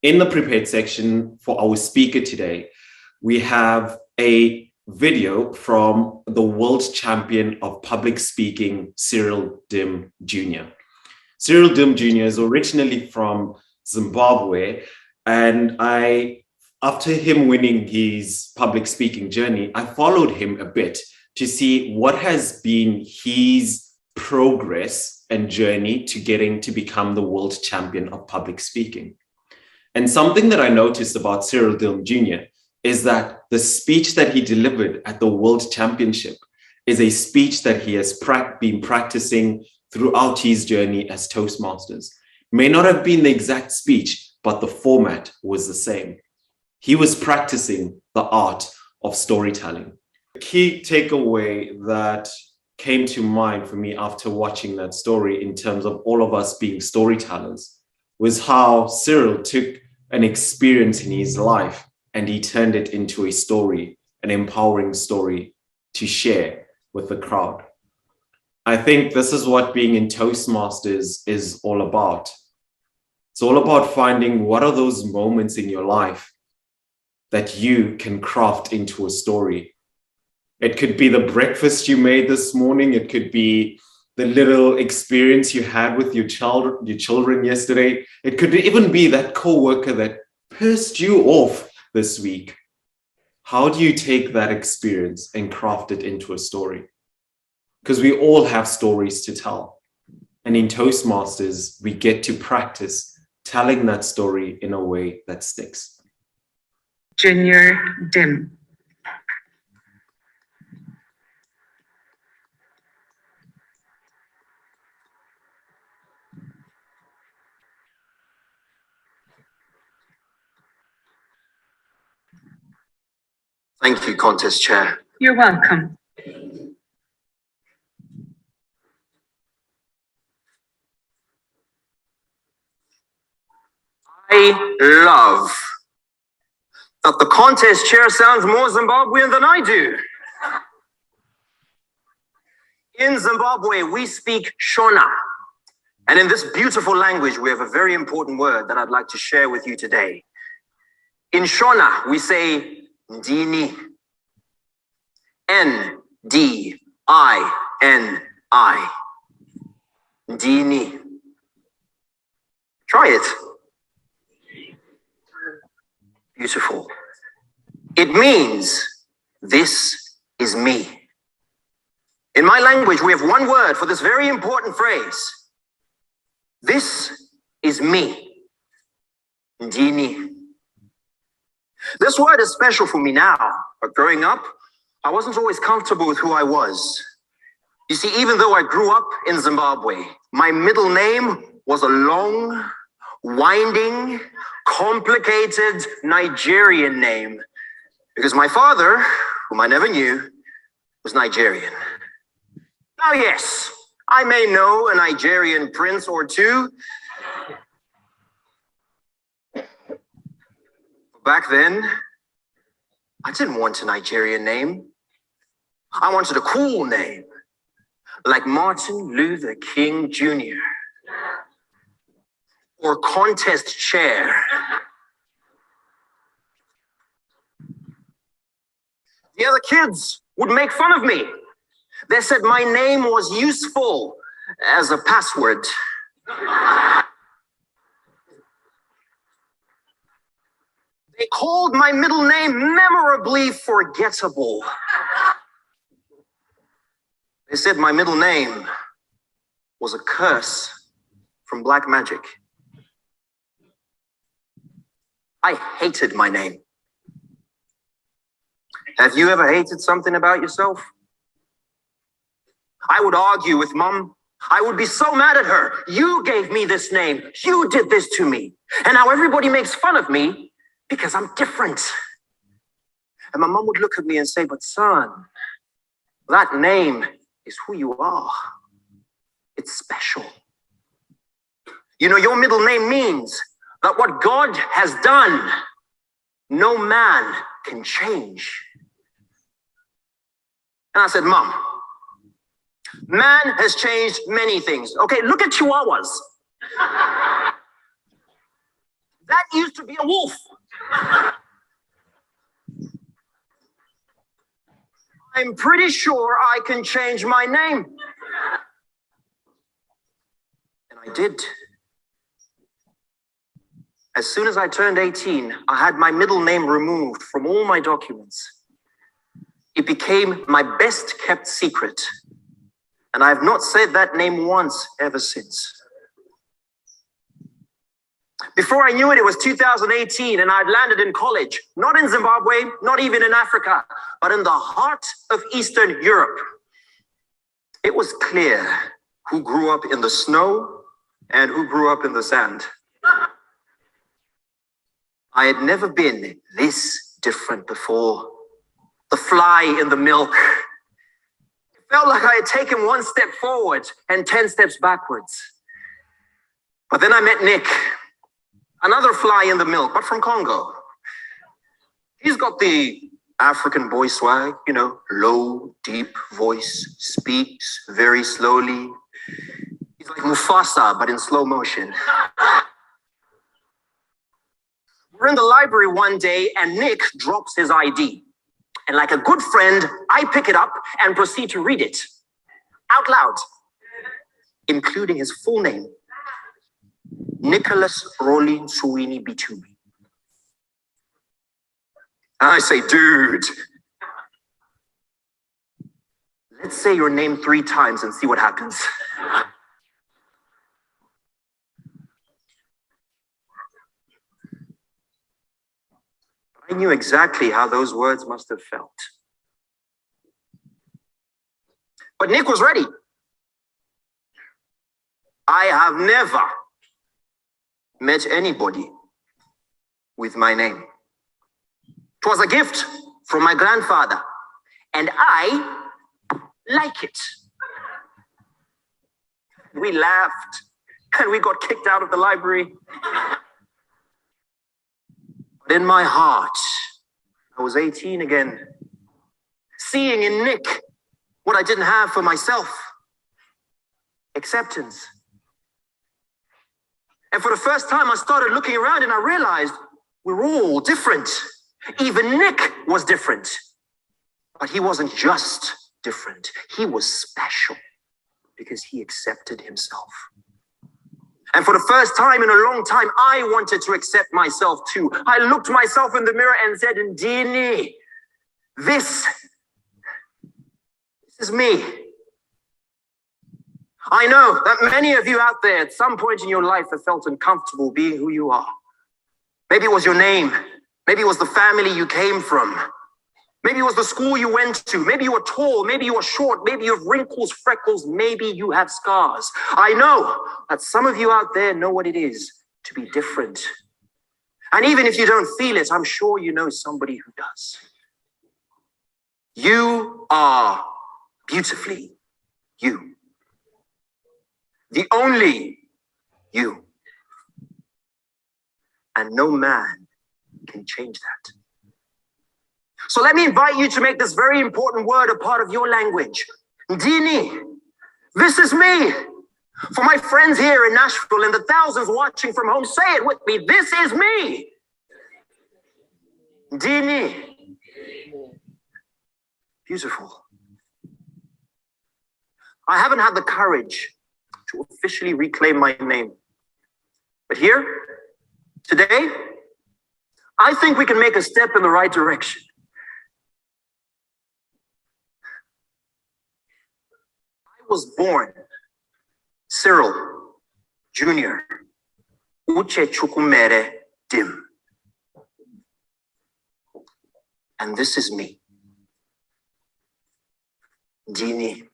In the prepared section for our speaker today, we have a video from the world champion of public speaking, Cyril Dim Jr. Cyril Dim Jr. is originally from Zimbabwe, and after him winning his public speaking journey, I followed him a bit to see what has been his progress and journey to getting to become the world champion of public speaking. And something that I noticed about Cyril Dim Jr. is that the speech that he delivered at the World Championship is a speech that he has been practicing throughout his journey as Toastmasters. May not have been the exact speech, but the format was the same. He was practicing the art of storytelling. The key takeaway that came to mind for me after watching that story in terms of all of us being storytellers was how Cyril took an experience in his life and he turned it into a story, an empowering story to share with the crowd. I think this is what being in Toastmasters is all about. It's all about finding what are those moments in your life that you can craft into a story. It could be the breakfast you made this morning. It could be the little experience you had with your children yesterday. It could even be that coworker that pissed you off this week. How do you take that experience and craft it into a story? Because we all have stories to tell. And in Toastmasters, we get to practice telling that story in a way that sticks. Junior Dim. Thank you, contest chair. You're welcome. I love that the contest chair sounds more Zimbabwean than I do. In Zimbabwe, we speak Shona. And in this beautiful language, we have a very important word that I'd like to share with you today. In Shona, we say Ndini. Ndini. Ndini. Try it. Beautiful. It means, this is me. In my language, we have one word for this very important phrase. This is me. Ndini. This word is special for me now, but growing up, I wasn't always comfortable with who I was. You see, even though I grew up in Zimbabwe, my middle name was a long, winding, complicated Nigerian name because my father, whom I never knew, was Nigerian. Now, yes, I may know a Nigerian prince or two. Back then, I didn't want a Nigerian name. I wanted a cool name, like Martin Luther King Jr. or contest chair. The other kids would make fun of me. They said my name was useful as a password. They called my middle name memorably forgettable. They said my middle name was a curse from black magic. I hated my name. Have you ever hated something about yourself? I would argue with Mom. I would be so mad at her. You gave me this name. You did this to me. And now everybody makes fun of me because I'm different. And my mom would look at me and say, but son, that name is who you are. It's special. You know, your middle name means that what God has done, no man can change. And I said, Mom, man has changed many things. Okay, look at Chihuahuas. That used to be a wolf. I'm pretty sure I can change my name. And I did. As soon as I turned 18, I had my middle name removed from all my documents. It became my best kept secret. And I have not said that name once ever since. Before I knew it, it was 2018 and I'd landed in college, not in Zimbabwe, not even in Africa, but in the heart of Eastern Europe. It was clear who grew up in the snow and who grew up in the sand. I had never been this different before. The fly in the milk. It felt like I had taken one step forward and 10 steps backwards. But then I met Nick. Another fly in the milk, but from Congo. He's got the African boy swag, you know, low, deep voice, speaks very slowly. He's like Mufasa, but in slow motion. We're in the library one day and Nick drops his ID. And like a good friend, I pick it up and proceed to read it out loud, including his full name. Nicholas Rolling Suini Bitubi. I say, dude, let's say your name 3 times and see what happens. I knew exactly how those words must have felt. But Nick was ready. I have never met anybody with my name. It was a gift from my grandfather, and I like it. We laughed, and we got kicked out of the library. But in my heart, I was 18 again, seeing in Nick what I didn't have for myself: acceptance. And for the first time, I started looking around and I realized we're all different. Even Nick was different. But he wasn't just different. He was special because he accepted himself. And for the first time in a long time, I wanted to accept myself too. I looked myself in the mirror and said, Ndini, this is me. I know that many of you out there at some point in your life have felt uncomfortable being who you are. Maybe it was your name. Maybe it was the family you came from. Maybe it was the school you went to. Maybe you were tall. Maybe you were short. Maybe you have wrinkles, freckles. Maybe you have scars. I know that some of you out there know what it is to be different. And even if you don't feel it, I'm sure you know somebody who does. You are beautifully you. The only you. And no man can change that. So let me invite you to make this very important word a part of your language. Ndini, this is me. For my friends here in Nashville and the thousands watching from home, say it with me. This is me. Ndini. Beautiful. I haven't had the courage to officially reclaim my name. But here, today, I think we can make a step in the right direction. I was born Cyril Jr. Uche Chukwumere Dim. And this is me. Ndini.